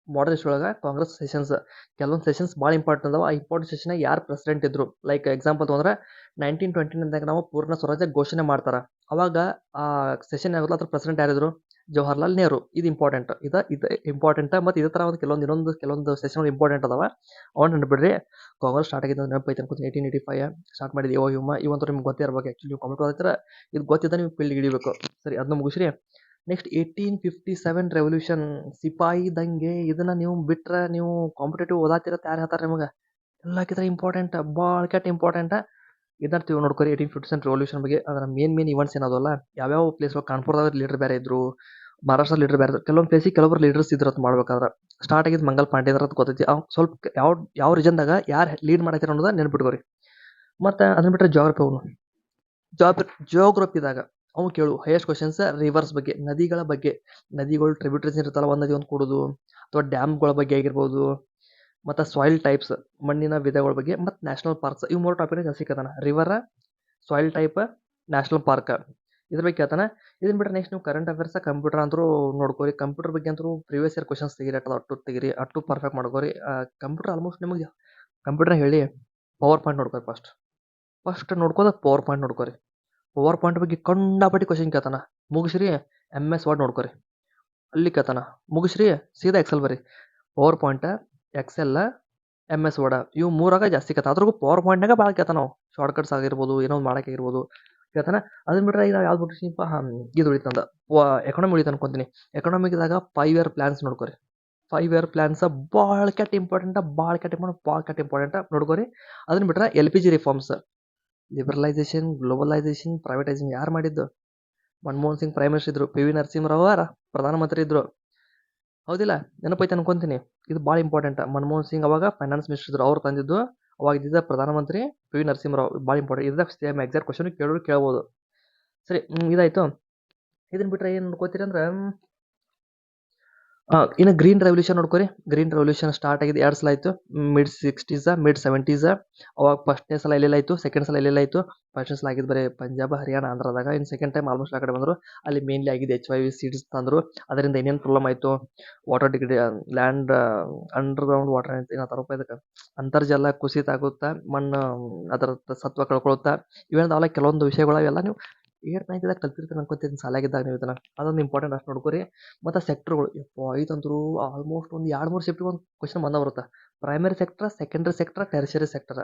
ಮಾಡರ್ನ್ ಹಿಸ್ಟ್ರಿ ಒಳಗೆ ಕಾಂಗ್ರೆಸ್ ಸೆಷನ್ಸ್, ಕೆಲವೊಂದು ಸೆಷನ್ಸ್ ಭಾಳ ಇಂಪಾರ್ಟೆಂಟ್ ಅದಾವ. ಆ ಇಂಪಾರ್ಟೆಂಟ್ ಸೆಷನ್ ಯಾರು ಪ್ರೆಸಿಡೆಂಟ್ ಇದ್ರು, ಲೈಕ್ ಎಕ್ಸಾಂಪಲ್ ತೊಗೊಂಡ್ರೆ 1929 ನಾವು ಪೂರ್ಣ ಸ್ವರಾಜ್ಯ ಘೋಷಣೆ ಮಾಡ್ತಾರೆ. ಅವಾಗ ಆ ಸೆಷನ್ ಆಗೋಲ್ಲ, ಅದ್ರ ಪ್ರೆಸಿಡೆಂಟ್ ಯಾರಿದ್ರು? ಜವಾಹರ್ಲಾಲ್ ನೆಹರು. ಇದು ಇಂಪಾರ್ಟೆಂಟ್. ಇದು ಇಂಪಾರ್ಟೆಂಟ್. ಮತ್ತು ಇದೇ ಥರ ಒಂದು ಕೆಲವೊಂದು ಸೆಷನ್ ಇಂಪಾರ್ಟೆಂಟ್ ಅದಾವ. ಅವ್ನು ನೆನ್ಬಿಡ್ರಿ. ಕಾಂಗ್ರೆಸ್ ಸ್ಟಾರ್ಟ್ ಆಗಿದ್ದು ನೆನಪೈತೆ ಅನ್ಕೋತೀನಿ 1885 ಸ್ಟಾರ್ಟ್ ಮಾಡಿದ್ದು. ಇವಂತೂ ನಿಮ್ಗೆ ಗೊತ್ತೇ ಇರ್ಬೇಕು. ಆ್ಯಕ್ಚುಲಿ ನೀವು ಕಾಮೆಂಟ್ ಓದಿದ್ರೆ ಇದು ಗೊತ್ತಿದ್ದ ನೀವು ಫೀಲ್ಡ್ ಹಿಡಿಬೇಕು. ಸರಿ, ಅದನ್ನ ಮುಗಿಸ್ರಿ. ನೆಕ್ಸ್ಟ್ 1857 ರೆವಲ್ಯೂಷನ್, ಸಿಪಾಯಿ ದಂಗೆ. ಇದನ್ನ ನೀವು ಬಿಟ್ರೆ ನೀವು ಕಾಂಪಿಟೇಟಿವ್ ಓದಾತಿರತ್ತೆ ಯಾರು ಹೇಳ್ತಾರೆ ನಿಮಗೆ? ಎಲ್ಲಕ್ಕಿಂತ ಇಂಪಾರ್ಟೆಂಟ್, ಭಾಳ ಕೆಟ್ಟ ಇಂಪಾರ್ಟೆಂಟ್. ಇದನ್ನ ನೋಡ್ಕೊರಿ 1857 ರೆವಲ್ಯೂಷನ್ ಬಗ್ಗೆ. ಅದರ ಮೇನ್ ಇವೆಂಟ್ಸ್ ಏನದಲ್ಲ, ಯಾವ್ಯಾವ ಪ್ಲೇಸ್ಗಳು. ಕಾನ್ಪುರದಾಗ ಲೀಡರ್ ಬೇರೆ ಇದ್ರು, ಮಹಾರಾಷ್ಟ್ರ ಲೀಡರ್ ಬೇರೆ ಇದ್ರು. ಕೆಲವೊಂದು ಪ್ಲೇಸಿಗೆ ಕೆಲವೊಬ್ರು ಲೀಡರ್ಸ್ ಇದ್ರು ಅಂತ ಮಾಡ್ಬೇಕಾದ್ರೆ. ಸ್ಟಾರ್ಟ್ ಆಗಿದ್ದು ಮಂಗಲ್ ಪಾಂಡೆ ಅಂತ ಗೊತ್ತೈತಿ. ಸ್ವಲ್ಪ ಯಾವ ರೀಜನ್ದಾಗ ಯಾರು ಲೀಡ್ ಮಾಡತ್ತೀರ ಅನ್ನೋದ ನೆನ್ಪಿಟ್ಕೋರಿ. ಮತ್ತು ಅದನ್ನ ಬಿಟ್ಟರೆ ಜಿಯೋಗ್ರಫಿದಾಗ ಅವು ಕೇಳು. ಹೈಯೆಸ್ಟ್ ಕ್ವಶನ್ಸ್ ರಿವರ್ಸ್ ಬಗ್ಗೆ, ನದಿಗಳ ಬಗ್ಗೆ. ನದಿಗಳು ಟ್ರಿಬ್ಯೂಟರೀಸ್ ಇರುತ್ತಲ್ಲ, ಒಂದು ನದಿ ಒಂದು ಕೂಡುದು, ಅಥವಾ ಡ್ಯಾಮ್ಗಳ ಬಗ್ಗೆ ಆಗಿರ್ಬೋದು, ಮತ್ತು ಸಾಯಿಲ್ ಟೈಪ್ಸ್, ಮಣ್ಣಿನ ವಿಧಗಳ ಬಗ್ಗೆ, ಮತ್ತು ನ್ಯಾಷನಲ್ ಪಾರ್ಕ್ಸ್. ಇವು 3 ಟಾಪಿಕ್ ಜಾಸ್ತಿ ಕೇಳ್ತಾನೆ. River, soil type, national park, ಇದ್ರ ಬಗ್ಗೆ ಕೇಳ್ತಾನೆ. ಇದನ್ನ ಬಿಟ್ಟರೆ ನೆಕ್ಸ್ಟ್ ನೀವು ಕರೆಂಟ್ ಅಫೇರ್ಸ್, ಕಂಪ್ಯೂಟರ್ ಅಂತೂ ನೋಡ್ಕೋರಿ. ಕಂಪ್ಯೂಟರ್ ಬಗ್ಗೆ ಅಂತೂ ಪ್ರಿವಿಯಸ್ ಇಯರ್ ಕ್ವಶನ್ಸ್ ತೆಗಿರಿ, ಅಟ್ಟು ತೆಗಿರಿ, ಅಟ್ಟು ಪರ್ಫೆಕ್ಟ್ ಮಾಡ್ಕೋರಿ. ಕಂಪ್ಯೂಟರ್ ಆಲ್ಮೋಸ್ಟ್ ನಿಮಗೆ ಕಂಪ್ಯೂಟರ್ ಹೇಳಿ ಪವರ್ ಪಾಯಿಂಟ್ ನೋಡ್ಕೋರಿ. ಫಸ್ಟ್ ನೋಡ್ಕೋದ ಪವರ್ ಪಾಯಿಂಟ್ ನೋಡ್ಕೋರಿ. ಪವರ್ ಪಾಯಿಂಟ್ ಬಗ್ಗೆ ಕಂಡಾಪಟ್ಟಿ ಕ್ವಶನ್ ಕೇಳ್ತಾನ. ಮುಗಿಸ್ರಿ MS ವರ್ಡ್ ನೋಡ್ಕೋರಿ, ಅಲ್ಲಿ ಕೇಳ್ತಾನ. ಮುಗಿಸ್ರಿ ಸೀದಾ ಎಕ್ಸೆಲ್ ಬರ್ರಿ. PowerPoint, Excel, MS Word, ಇವು 3ಆಗ ಜಾಸ್ತಿ ಕೇಳ್ತಾನ. ಅದ್ರಾಗೂ ಪವರ್ ಪಾಯಿಂಟ್ನಾಗ ಭಾಳ ಕೇಳ್ತಾನ. ನಾವು ಶಾರ್ಟ್ಕಟ್ಸ್ ಆಗಿರ್ಬೋದು, ಏನೋ ಒಂದು ಮಾಡೋಕ್ಕಾಗಿರ್ಬೋದು ಕೇಳ್ತಾನ. ಅದನ್ನ ಬಿಟ್ರೆ ಈಗ ಯಾವ್ದು ಬಿಟ್ಟಿಸಿಪ್ಪ, ಇದು ಉಳಿತಂದ ಎಕನಾಮಿ ಉಳಿತು ಅನ್ಕೊಂತೀನಿ. ಎಕನಾಮಿಕ್ದಾಗ 5 ಇಯರ್ ಪ್ಲಾನ್ಸ್ ನೋಡ್ಕೋರಿ. 5 ಇಯರ್ ಪ್ಲಾನ್ಸ್ ಭಾಳ ಕೆಟ್ಟ ಇಂಪಾರ್ಟೆಂಟ್ ನೋಡ್ಕೋರಿ. ಅದನ್ನ ಬಿಟ್ರೆ LPG reforms, liberalisation, globalisation, privatisation ಯಾರು ಮಾಡಿದ್ದು? ಮನಮೋಹನ್ ಸಿಂಗ್ ಪ್ರೈಮ್ ಮಿನಿಸ್ಟರ್ ಇದ್ರು, PV ನರಸಿಂಹರಾವ್ ಪ್ರಧಾನಮಂತ್ರಿ ಇದ್ರು. ಹೌದಿಲ್ಲ? ನೆನಪೈತೆ ಅನ್ಕೊಂತೀನಿ. ಇದು ಭಾಳ ಇಂಪಾರ್ಟೆಂಟ್. ಮನಮೋಹನ್ ಸಿಂಗ್ ಅವಾಗ ಫೈನಾನ್ಸ್ ಮಿನಿಸ್ಟರ್ ಇದ್ರು, ಅವ್ರು ತಂದಿದ್ದು. ಅವಾಗ ಇದ್ದಿದ್ದ ಪ್ರಧಾನಮಂತ್ರಿ PV ನರಸಿಂಹರಾವ್. ಭಾಳ ಇಂಪಾರ್ಟೆಂಟ್. ಇದ್ದಾಗ ಸೇಮ್ ಎಕ್ಸಾಕ್ಟ್ ಕ್ವಶನ್ ಕೇಳ್ಬೋದು. ಸರಿ, ಇದಾಯ್ತು. ಇದನ್ನ ಬಿಟ್ರೆ ಏನು ನೋಡ್ಕೋತೀರಿ ಅಂದ್ರೆ, ಇನ್ನು ಗ್ರೀನ್ ರೆವಲ್ಯೂಷನ್ ನೋಡ್ಕೋರಿ. ಗ್ರೀನ್ ರೆವಲ್ಯೂಷನ್ ಸ್ಟಾರ್ಟ್ ಆಗಿದೆ 2 ಸಲ ಆಯಿತು. Mid 60s, mid 70s. ಅವಾಗ ಫಸ್ಟ್ನೇ ಸಲ ಎಲ್ಲೆಲ್ಲಾಯಿತು, ಸೆಕೆಂಡ್ ಸಲ ಎಲ್ಲೆಲ್ಲಾಯಿತು. ಫಸ್ಟ್ನೇ ಸಲ ಆಗಿದ್ದು ಬರೀ ಪಂಜಾಬ್, ಹರಿಯಾಣ, ಆಂಧ್ರದಾಗ. ಇನ್ನು ಸೆಕೆಂಡ್ ಟೈಮ್ ಆಲ್ಮೋಸ್ಟ್ ಆ ಕಡೆ ಬಂದರು. ಅಲ್ಲಿ ಮೇನ್ಲಿ ಆಗಿದ್ದು HIV ಸೀಡ್ಸ್ ತಂದರು. ಅದರಿಂದ ಏನೇನು ಪ್ರಾಬ್ಲಮ್ ಆಯಿತು, water degrade, land underground water ಏನಂತಾರಪ್ಪ ಇದಕ್ಕೆ, ಅಂತರ್ಜಲ ಕುಸಿತ ಆಗುತ್ತಾ, ಮಣ್ಣು ಅದರ ಸತ್ವ ಕಳ್ಕೊಳುತ್ತಾ. ಇವೆಲ್ಲ ಕೆಲವೊಂದು ವಿಷಯಗಳು ಅವೆಲ್ಲ ನೀವು 8th 9th ಕಲ್ತಿರ್ತೀರಿ ಅನ್ಕೋತೀನಿ, ಶಾಲೆಗಿದ್ದಾಗ ನೀವು ಇದನ್ನ. ಅದೊಂದು ಇಂಪಾರ್ಟೆಂಟ್, ಅಷ್ಟು ನೋಡ್ಕೋರಿ. ಮತ್ತು ಸೆಕ್ಟರ್ಗಳು ಐತಂದ್ರು ಆಲ್ಮೋಸ್ಟ್ ಒಂದು 2-3 ಶಿಫ್ಟಿಗೆ ಒಂದು ಕ್ವಶನ್ ಬಂದ ಬರುತ್ತೆ. Primary sector, secondary sector, tertiary sector.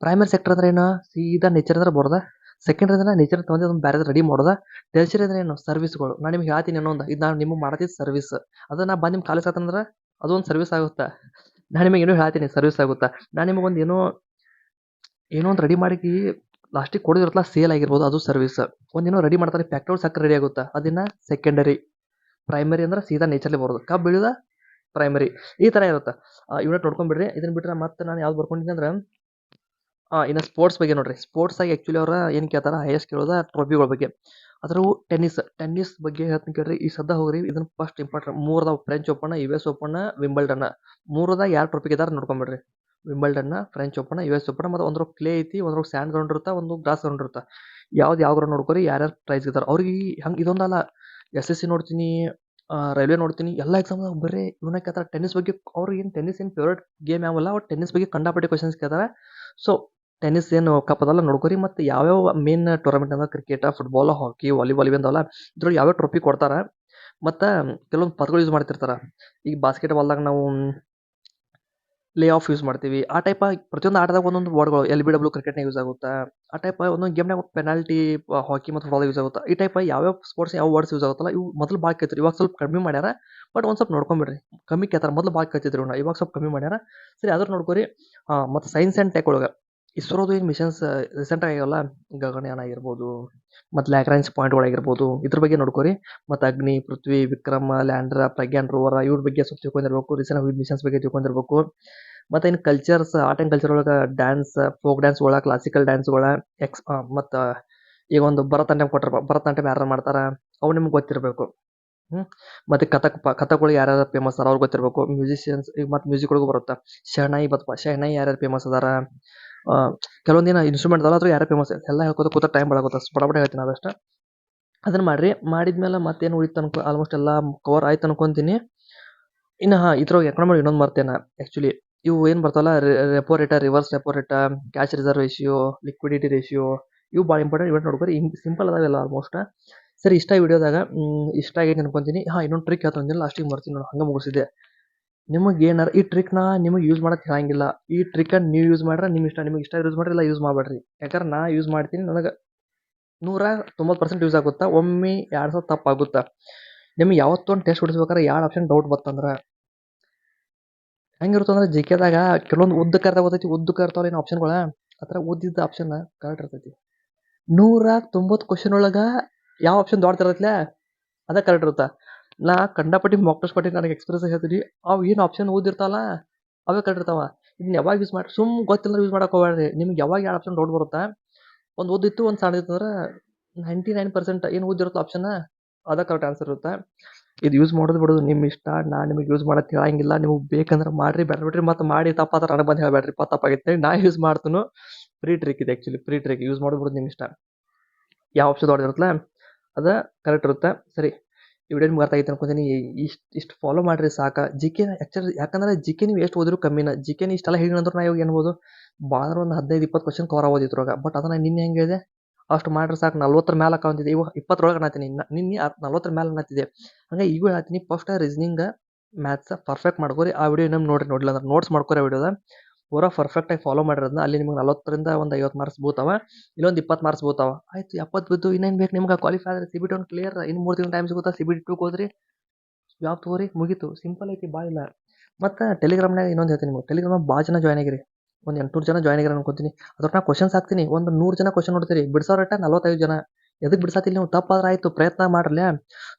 Primary sector ಅಂದ್ರೆ ಏನು? ಸೀದಾ ನೇಚರ್ ಅಂದ್ರೆ ಬರೋದ. ಸೆಕೆಂಡರಿ ಅಂದ್ರೆ ನೇಚರ್ ತೊಗೊಂಡು ಅದನ್ನು ಬೇರೆ ರೆಡಿ ಮಾಡೋದ. ಟೆರಿಷರಿ ಅಂದ್ರೆ ಏನು? ಸರ್ವಿಸ್ಗಳು. ನಾನು ನಿಮ್ಗೆ ಹೇಳ್ತೀನಿ ಇನ್ನೊಂದು, ಇದು ನಾನು ನಿಮಗೆ ಮಾಡತ್ತಿದ್ದು ಸರ್ವಿಸ್. ಅದನ್ನ ನಾ ಬಂದು ನಿಮ್ಮ ಕಾಲೇಜ್ ಹಾಕಂದ್ರೆ ಅದೊಂದು ಸರ್ವಿಸ್ ಆಗುತ್ತಾ. ನಾನು ನಿಮಗೆ ಏನೋ ಹೇಳ್ತೀನಿ, ಸರ್ವಿಸ್ ಆಗುತ್ತಾ. ನಾನು ನಿಮಗೊಂದು ಏನೋ ಒಂದು ರೆಡಿ ಮಾಡಿ ಲಾಸ್ಟಿಗೆ ಕೊಡೋದಿರತ್ತಲ್ಲ, ಸೇಲ್ ಆಗಿರ್ಬೋದು, ಅದು ಸರ್ವಿಸ್. ಒಂದೇನೋ ರೆಡಿ ಮಾಡ್ತಾರೆ, ಫ್ಯಾಕ್ಟ್ರಿ ಸಕ್ಕರೆ ರೆಡಿ ಆಗುತ್ತಾ, ಅದನ್ನ ಸೆಕೆಂಡರಿ. ಪ್ರೈಮರಿ ಅಂದ್ರೆ ಸೀದಾ ನೇಚರ್ಲಿ ಬರೋದು. ಕಬ್ಬು ಬೆಳೆಯೋದ ಪ್ರೈಮರಿ. ಈ ಥರ ಇರುತ್ತೆ. ಯೂನಿಟ್ ನೋಡ್ಕೊಂಡ್ಬಿಡ್ರಿ. ಇದನ್ನ ಬಿಟ್ಟರೆ ಮತ್ತೆ ನಾನು ಯಾವ್ದು ಬರ್ಕೊಂಡಿದ್ದೆ ಅಂದ್ರೆ, ಇನ್ನು ಸ್ಪೋರ್ಟ್ಸ್ ಬಗ್ಗೆ ನೋಡ್ರಿ. ಸ್ಪೋರ್ಟ್ಸಾಗಿ ಆ್ಯಕ್ಚುಲಿ ಅವ್ರು ಏನು ಕೇಳ್ತಾರೆ, ಹೈಯೆಸ್ಟ್ ಕೇಳೋದ ಟ್ರೋಫಿಗಳ ಬಗ್ಗೆ. ಅದ್ರಾಗೂ ಟೆನ್ನಿಸ್ ಬಗ್ಗೆ ಹೇಳ್ತೀನಿ ಕೇಳ್ರಿ. ಈ ಸದ್ದ ಹೋಗ್ರಿ, ಇದನ್ನ ಫಸ್ಟ್ ಇಂಪಾರ್ಟೆಂಟ್ 3 ಅದಾವ: French open, US open, Wimbledon. 3ದಾಗ ಯಾರು ಟ್ರೋಫಿ ಗೆದ್ದಾರ ನೋಡ್ಕೊಂಬಿಡ್ರಿ. Wimbledon, French open, US open. ಮತ್ತು ಒಂದ್ರಾಗ ಕ್ಲೇ ಐತಿ, ಒಂದ್ರಾಗ ಸ್ಯಾಂಡ್ ಗ್ರೌಂಡ್ ಇರುತ್ತೆ, ಒಂದು ಗ್ರಾಸ್ ಗ್ರೌಂಡ್ ಇರುತ್ತೆ. ಯಾವ ಗ್ರೌಂಡ್ ನೋಡ್ಕೊರಿ, ಯಾರ್ಯಾರು ಪ್ರೈಸ್ ಗೆದ್ದಾರ ಅವ್ರಿಗೆ. ಹಂಗೆ ಇದೊಂದಲ್ಲ, SSC ನೋಡ್ತೀನಿ, ರೈಲ್ವೆ ನೋಡ್ತೀನಿ, ಎಲ್ಲ ಎಕ್ಸಾಮ್ದಾಗ ಬರೀ ಇವನ್ನ ಕೇಳ್ತಾರೆ ಟೆನ್ನಿಸ್ ಬಗ್ಗೆ. ಅವ್ರಿಗೆ ಏನು ಟೆನ್ನಿಸ್ ಏನು ಫೇವ್ರೇಟ್ ಗೇಮ್ ಯಾವಲ್ಲ, ಅವ್ರು ಟೆನ್ನಿಸ್ ಬಗ್ಗೆ ಕಂಡಾಪಟ್ಟೆ ಕ್ವಶನ್ಸ್ ಕೇಳ್ತಾರೆ. ಸೊ ಟೆನ್ನಿಸ್ ಏನು ಕಪ್ ಅದಲ್ಲ ನೋಡ್ಕೊರಿ. ಮತ್ತು ಯಾವ್ಯಾವ ಮೇನ್ ಟೂರ್ನಮೆಂಟ್ ಅಂದ್ರೆ ಕ್ರಿಕೆಟ್, ಫುಟ್ಬಾಲ್, ಹಾಕಿ, ವಾಲಿಬಾಲ್ ಇವೆಂದವಲ್ಲ, ಇದ್ರೊಳಗೆ ಯಾವ್ಯಾವ ಟ್ರೋಫಿ ಕೊಡ್ತಾರೆ. ಮತ್ತು ಕೆಲವೊಂದು ಪದಗಳು ಯೂಸ್ ಮಾಡ್ತಿರ್ತಾರೆ. ಈಗ ಬಾಸ್ಕೆಟ್ಬಾಲ್ದಾಗ ನಾವು ಲೇ ಆಫ್ ಯೂಸ್ ಮಾಡ್ತೀವಿ. ಆ ಟೈಪ್ ಪ್ರತಿಯೊಂದು ಆಟದಾಗ ಒಂದೊಂದು ವರ್ಡ್ಗಳು. LBW ಕ್ರಿಕೆಟ್ನಾಗ ಯೂಸ್ ಆಗುತ್ತೆ. ಆ ಟೈಪ್ ಒಂದೊಂದು ಗೇಮ್ನಾಗ ಪೆನಾಲ್ಟಿ, ಹಾಕಿ ಮತ್ತು ಫುಟ್ಬಾಲ್ ಯೂಸ್ ಆಗುತ್ತೆ. ಈ ಟೈಪ್ ಯಾವ್ಯಾವ ಸ್ಪೋರ್ಟ್ಸ್ ಯಾವ ವರ್ಡ್ಸ್ ಯೂಸ್ ಆಗುತ್ತಲ್ಲ, ಇವು ಮೊದಲು ಭಾಳ ಕೇಳ್ತಿರು. ಇವಾಗ ಸ್ವಲ್ಪ ಕಮ್ಮಿ ಮಾಡ್ಯಾರ, ಬಟ್ ಒಂದು ಸ್ವಲ್ಪ ನೋಡ್ಕೊಂಬಿಡ್ರಿ. ಕಮ್ಮಿ ಕೇಳ್ತಾರೆ, ಮೊದಲು ಭಾಳ ಕೇಳ್ತಿದ್ರು ಇವ್ನ, ಇವಾಗ ಸ್ವಲ್ಪ ಕಮ್ಮಿ ಮಾಡ್ಯಾರ. ಸರಿ, ಅದ್ರ ನೋಡ್ಕೊರಿ. ಮತ್ತು ಸೈನ್ಸ್ ಆ್ಯಂಡ್ ಟೆಕ್ ಒಳಗೆ ಇಸ್ರೋದು ಏನು ಮಿಷನ್ಸ್ ರೀಸೆಂಟಾಗಿ ಆಗ್ಯಾವಲ್ಲ, ಗಗನಯಾನ ಆಗಿರ್ಬೋದು, ಮತ್ತು ಲ್ಯಾಗ್ರಾಂಜ್ ಪಾಯಿಂಟ್ಗಳಾಗಿರ್ಬೋದು, ಇದ್ರ ಬಗ್ಗೆ ನೋಡ್ಕೊರಿ. ಮತ್ತು ಅಗ್ನಿ, ಪೃಥ್ವಿ, ವಿಕ್ರಮ ಲ್ಯಾಂಡರ್, ಪ್ರಜ್ಞಾನ್ ರೋವರ್, ಇವ್ರ ಬಗ್ಗೆ ಸ್ವಲ್ಪ ತಿಳ್ಕೊಂಡಿರ್ಬೇಕು. ರೀಸೆಂಟ್ ಮಿಷನ್ಸ್ ಬಗ್ಗೆ ತಿಳ್ಕೊಂಡಿರ್ಬೇಕು. ಮತ್ತು ಇನ್ನು ಕಲ್ಚರ್ಸ್, ಆರ್ಟ್ ಆ್ಯಂಡ್ ಕಲ್ಚರ್ ಒಳಗೆ ಡ್ಯಾನ್ಸ್, ಫೋಕ್ ಡ್ಯಾನ್ಸ್ಗಳ, ಕ್ಲಾಸಿಕಲ್ ಡ್ಯಾನ್ಸ್ಗಳ, ಮತ್ತು ಈಗ ಒಂದು ಭರತನಾಟ್ಯಂ ಕೊಟ್ಟಿರ್ಬೇಕು. ಭರತನಾಟ್ಯಂ ಯಾರು ಮಾಡ್ತಾರೆ ಅವು ನಿಮ್ಗೆ ಗೊತ್ತಿರಬೇಕು. ಮತ್ತು ಕಥಕ್ಗಳು ಯಾರ್ಯಾರು ಫೇಮಸ್ ಅದಾರ ಅವ್ರಿಗೆ ಗೊತ್ತಿರಬೇಕು. ಮ್ಯೂಸಿಷಿಯನ್ಸ್, ಈಗ ಮತ್ತು ಮ್ಯೂಸಿಕ್ ಒಳಗೂ ಬರುತ್ತೆ. ಶಹನಾಯಿ ಶಹನಾಯಿ ಯಾರ್ಯಾರು ಫೇಮಸ್ ಅದಾರ, ಕೆಲವೊಂದಿನ ಇನ್ಸ್ಟ್ರೂಮೆಂಟ್ ಅದಾವ, ಅದ್ರ ಯಾರು ಫೇಮಸ್ ಎಲ್ಲ ಹೇಳ್ಕೊತ ಕೂತ ಟೈಮ್ ಬಳಗುತ್ತೆ. ಬಡಬಡ ಹೇಳ್ತೀನಿ ಅದಷ್ಟು. ಅದನ್ನು ಮಾಡಿರಿ. ಮಾಡಿದ್ಮೇಲೆ ಮತ್ತೇನು ಉಳಿತು ಆಲ್ಮೋಸ್ಟ್ ಎಲ್ಲ ಕವರ್ ಆಯ್ತು ಅನ್ಕೊತೀನಿ. ಇನ್ನು ಇದ್ರೊಳಗೆ ಎಕನಾಮಿ ಇನ್ನೊಂದು ಮರ್ತೇನೆ ಆ್ಯಕ್ಚುಲಿ. ಇವು ಏನು ಬರ್ತಾವಲ್ಲ, repo rate, reverse repo rate, cash reserve ratio, liquidity ratio, ಇವು ಭಾಳ ಇಂಪಾರ್ಟೆಂಟ್. ಇವೆಂಟ್ ನೋಡ್ಕೊರಿ. ಹಿಂಗೆ ಸಿಂಪಲ್ ಅದಾವೆಲ್ಲ ಆಲ್ಮೋಸ್ಟ್. ಸರಿ, ಇಷ್ಟ ವಿಡಿಯೋದಾಗ ಇಷ್ಟ ಆಗೈತೆ ಅನ್ಕೊತೀನಿ. ಇನ್ನೊಂದು ಟ್ರಿಕ್ ಹೇಳ್ತೀನಿ, ಲಾಸ್ಟಿಗೆ ಮರ್ತೀನಿ ನೋಡಿ, ಹಂಗೆ ಮುಗಿಸಿದ್ದೆ. ನಿಮಗೆ ಏನಾರು ಈ ಟ್ರಿಕ್ನ ನಿಮಗೆ ಯೂಸ್ ಮಾಡೋಕ್ಕೆ ಹೇಳಂಗಿಲ್ಲ. ಈ ಟ್ರಿಕ್ಕನ್ನು ನೀವು ಯೂಸ್ ಮಾಡ್ರೆ ನಿಮ್ಮ ಇಷ್ಟ. ನಿಮಗೆ ಇಷ್ಟ ಯೂಸ್ ಮಾಡಿರಿ, ಇಲ್ಲ ಯೂಸ್ ಮಾಡಬೇಡ್ರಿ. ಯಾಕಂದ್ರೆ ನಾ ಯೂಸ್ ಮಾಡ್ತೀನಿ, ನನಗೆ 190% ಯೂಸ್ ಆಗುತ್ತಾ. ಒಮ್ಮೆ 2 ಸಲ ತಪ್ಪಾಗುತ್ತಾ. ನಿಮ್ಗೆ ಯಾವತ್ತೂ ಒಂದು ಟೆಸ್ಟ್ ಹೊಡಿಸ್ಬೇಕಾದ್ರೆ 2 ಆಪ್ಷನ್ ಡೌಟ್ ಬರ್ತಂದ್ರೆ ಹೆಂಗಿರುತ್ತಂದ್ರೆ, ಜಿಕೆದಾಗ ಕೆಲವೊಂದು ಉದ್ದಕ್ಕೆ ಅರ್ಥ ಗೊತ್ತೈತಿ, ಉದ್ದಕ್ಕೆ ಇರ್ತಾವಲ್ಲ ಏನು ಆಪ್ಷನ್ಗಳ, ಆ ಥರ ಓದಿದ್ದ ಆಪ್ಷನ್ ಕರೆಕ್ಟ್ ಇರ್ತೈತಿ. 190 ಕ್ವಶನ್ ಒಳಗೆ ಯಾವ ಆಪ್ಷನ್ ದೊಡ್ಡದಿರತ್ತಲ್ಲ ಅದೇ ಕರೆಕ್ಟ್ ಇರುತ್ತೆ. ನಾ ಕಂಡಪಟ್ಟಿ ಮಾಕ್ ಟೆಸ್ಟ್ ಕೊಟ್ಟಿದ್ದು, ನನಗೆ ಎಕ್ಸ್ಪೀರಿಯನ್ಸ್ ಹೇಳ್ತೀನಿ. ಅವು ಏನು ಆಪ್ಷನ್ ಓದಿರ್ತಾವಲ್ಲ ಅವೇ ಕರೆಕ್ಟ್ ಇರ್ತಾವ. ಇದನ್ನ ಯಾವಾಗ ಯೂಸ್ ಮಾಡಿ ಯೂಸ್ ಮಾಡಕ್ಕೆ ಹೋಗ್ಬೇಡ್ರಿ. ನಿಮ್ಗೆ ಯಾವಾಗ 2 ಆಪ್ಷನ್ ಡೌಟ್ ಬರುತ್ತೆ, ಒಂದು ಓದಿತ್ತು, ಒಂದು ಸಣ್ಣದಿತ್ತು ಅಂದ್ರೆ 99% ಏನು ಉಳ್ದಿರುತ್ತೋ ಆಪ್ಷನ್ ಅದ ಕರೆಕ್ಟ್ ಆನ್ಸರ್ ಇರುತ್ತೆ. ಇದು ಯೂಸ್ ಮಾಡೋದು ಬಿಡೋದು ನಿಮ್ಮ ಇಷ್ಟ. ನಾನು ನಿಮಗೆ ಯೂಸ್ ಮಾಡೋದು ಹೇಳಂಗಿಲ್ಲ. ನಿಮಗೆ ಬೇಕಂದ್ರೆ ಮಾಡ್ರಿ, ಬೇಡ ಬಿಡ್ರಿ. ಮತ್ತು ಮಾಡಿ ತಪ್ಪಾದ್ರೆ ನನಗೆ ಬಂದು ಹೇಳಬೇಡ್ರಿ ತಪ್ಪಾಗೈತೆ. ನಾ ಯೂಸ್ ಮಾಡ್ತೀನಿ. ಫ್ರೀ ಟ್ರಿಕ್ ಇದೆ ಆ್ಯಕ್ಚುಲಿ. ಫ್ರೀ ಟ್ರಿಕ್ ಯೂಸ್ ಮಾಡೋದು ಬಿಡೋದು ನಿಮ್ಮ ಇಷ್ಟ. ಯಾವ ಆಪ್ಷನ್ ಹೊಡೆದಿರುತ್ತಲ್ಲ ಅದು ಕರೆಕ್ಟ್ ಇರುತ್ತೆ. ಸರಿ, ಈ ವಿಡಿಯೋ ನಿಮ್ಗೆ ಅರ್ಥ ಆಗೈತೆ ಅನ್ಕೊಂತೀನಿ. ಇಷ್ಟು ಫಾಲೋ ಮಾಡಿರಿ ಸಾಕು. ಜಿ ಕೆ ಆ್ಯಕ್ಚುಲಿ ಯಾಕಂದ್ರೆ ಜಿ ಕೆ ನೀವು ಎಷ್ಟು ಓದಿದ್ರು ಕಮ್ಮಿನ. ಜಿ ಕೆ ಇಷ್ಟೆಲ್ಲ ಹೇಳಿನಂದ್ರೆ ನಾ ಇವಾಗ ಏನ್ಬೋದು ಭಾಳ ಒಂದು 15-20 ಕ್ವಶನ್ ಕವರ್ ಆಗೋದು ಇದ್ರಾಗ. ಬಟ್ ಅದನ್ನು ನಿನ್ನೆ ಹೆಂಗೆ ಹೇಳಿದೆ, ಅಷ್ಟು ಮಾಡಿದ್ರೆ ಸಾಕು 40 ಮೇಲೆ ಅಕೌಂತಿದೆ. ಇವಾಗ 20 ಅನ್ನತ್ತೀನಿ. ನಿನ್ನೆ 40 ಮೇಲೆ ಅನ್ನತ್ತಿದೆ. ಹಂಗೆ ಈಗೂ ಹೇಳ್ತೀನಿ, ಫಸ್ಟ್ ರೀಸನಿಂಗ್ ಮ್ಯಾಥ್ಸ್ ಪರ್ಫೆಕ್ಟ್ ಮಾಡ್ಕೊರಿ. ಆ ವಿಡಿಯೋ ಇನ್ನೊಮ್ಮೆ ನೋಡಿಲ್ಲ ಅಂದ್ರೆ ನೋಟ್ಸ್ ಮಾಡ್ಕೊರಿ ಆ ವಿಡಿಯೋದ. ಪೂರಾ ಪರ್ಫೆಕ್ಟಾಗಿ ಫಾಲೋ ಮಾಡಿರೋದನ್ನ ಅಲ್ಲಿ ನಿಮ್ಗೆ 40ರಿಂದ ಒಂದು 50 ಮಾರ್ಕ್ಸ್ ಬೀಳ್ತಾವ. ಇಲ್ಲೊಂದು 20 ಮಾರ್ಕ್ಸ್ ಬೀಳ್ತಾವ. ಆಯ್ತು, 70 ಬಿದ್ದು ಇನ್ನೇನು ಬೇಕು ನಿಮ್ಗೆ ಕ್ವಾಲಿಫೈ ಆದರೆ CBT 1 ಕ್ಲಿಯರ್. ಇನ್ನು 3 ತಿಂಗಳು ಟೈಮ್ ಸಿಗುತ್ತಾ, CBT 2 ಹೋದ್ರಿ, ಜಾಬ್ ತೊಗೋರಿ, ಮುಗೀತು. ಸಿಂಪಲ್ ಐತಿ, ಭಾಳ ಇಲ್ಲ. ಮತ್ತು ಟೆಲಿಗ್ರಾಮ್ನಾಗ ಇನ್ನೊಂದು ಹೇಳ್ತೀನಿ ನಿಮಗೆ. ಟೆಲಿಗ್ರಾಮ್ನಾಗ ಭಾಳ ಜನ ಜಾಯ್ನ್ ಆಗಿರಿ. ಒಂದು 800 ಜನ ಜಾಯ್ನ್ ಆಗಿರ ಅನ್ಕೊತೀನಿ. ಅದ್ರಾಗ ನಾ ಕ್ವಶನ್ಸ್ ಹಾಕ್ತೀನಿ. ಒಂದು 100 ಜನ ಕ್ವಶನ್ ನೋಡ್ತೀರಿ, ಬಿಡ್ಸೋರಟ 45 ಜನ. ಎದಕ್ಕೆ ಬಿಡ್ಸಾತಿಲ್ಲ ನೀವು? ತಪ್ಪಾದ್ರೆ ಆಯಿತು, ಪ್ರಯತ್ನ ಮಾಡ್ರಲ್ಲ.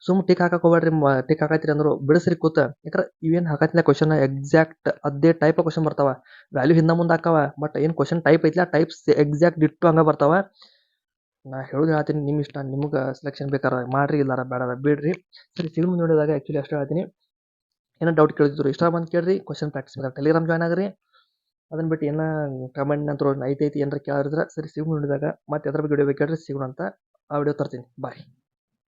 ಸುಮ್ ಟಿಕ್ ಹಾಕಕ್ಕೆ ಹೋಗ್ಬೇಡ್ರಿ. ಟಿಕ್ ಹಾಕತ್ತೀರಿ ಅಂದ್ರು ಬಿಡಿಸ್ರಿ ಕೂತ. ಯಾಕಂದ್ರೆ ಇವೇನು ಹಾಕತ್ತಿಲ್ಲ ಕ್ವಶನ್ ಎಕ್ಸಾಕ್ಟ್ ಅದೇ ಟೈಪ್ ಕ್ವಶನ್ ಬರ್ತಾವ. ವ್ಯಾಲ್ಯೂ ಹಿಂದೆ ಮುಂದೆ ಹಾಕವ. ಬಟ್ ಏನು ಕ್ವಶನ್ ಟೈಪ್ ಐತಿಲ್ಲ, ಟೈಪ್ಸ್ ಎಕ್ಸಾಕ್ಟ್ ಡಿಟ್ಟು ಹಂಗೆ ಬರ್ತಾವ. ನಾ ಹೇಳೋದು ಹೇಳ್ತೀನಿ, ನಿಮ್ಮ ಇಷ್ಟ. ನಿಮ್ಗೆ ಸೆಲೆಕ್ಷನ್ ಬೇಕಾರೆ ಮಾಡ್ರಿ, ಇಲ್ಲಾರ ಬೇಡ ಬಿಡ್ರಿ. ಸರಿ, ಸಿಗು ಮುಂದೆ ನೋಡಿದಾಗ ಆ್ಯಕ್ಚುಲಿ ಅಷ್ಟು ಹೇಳ್ತೀನಿ. ಏನೋ ಡೌಟ್ ಕೇಳಿದ್ರು ಇಷ್ಟ ಬಂದು ಕೇಳ್ರಿ. ಕ್ವಶನ್ ಪ್ರಾಕ್ಟೀಸ್ ಬೇಕಾದ್ರೆ ಟೆಲಿಗ್ರಾಮ್ ಜಾಯ್ನ್ ಆಗ್ರಿ. ಅದನ್ನ ಬಿಟ್ಟು ಏನೋ ಕಮೆಂಟ್ ನಂತರ ಐತಿ ಏನಾರ ಕೇಳಿದ್ರೆ ಸರಿ, ಸಿಗು ನೋಡಿದಾಗ ಮತ್ತೆ ಅದ್ರ ಬಗ್ಗೆ ವಿಡಿಯೋ ಬೇಕಾದ್ರೆ ಸಿಗೋಣ ಅಂತ ಆ ವಿಡಿಯೋ ತರ್ತೀನಿ. ಬಾಯ್.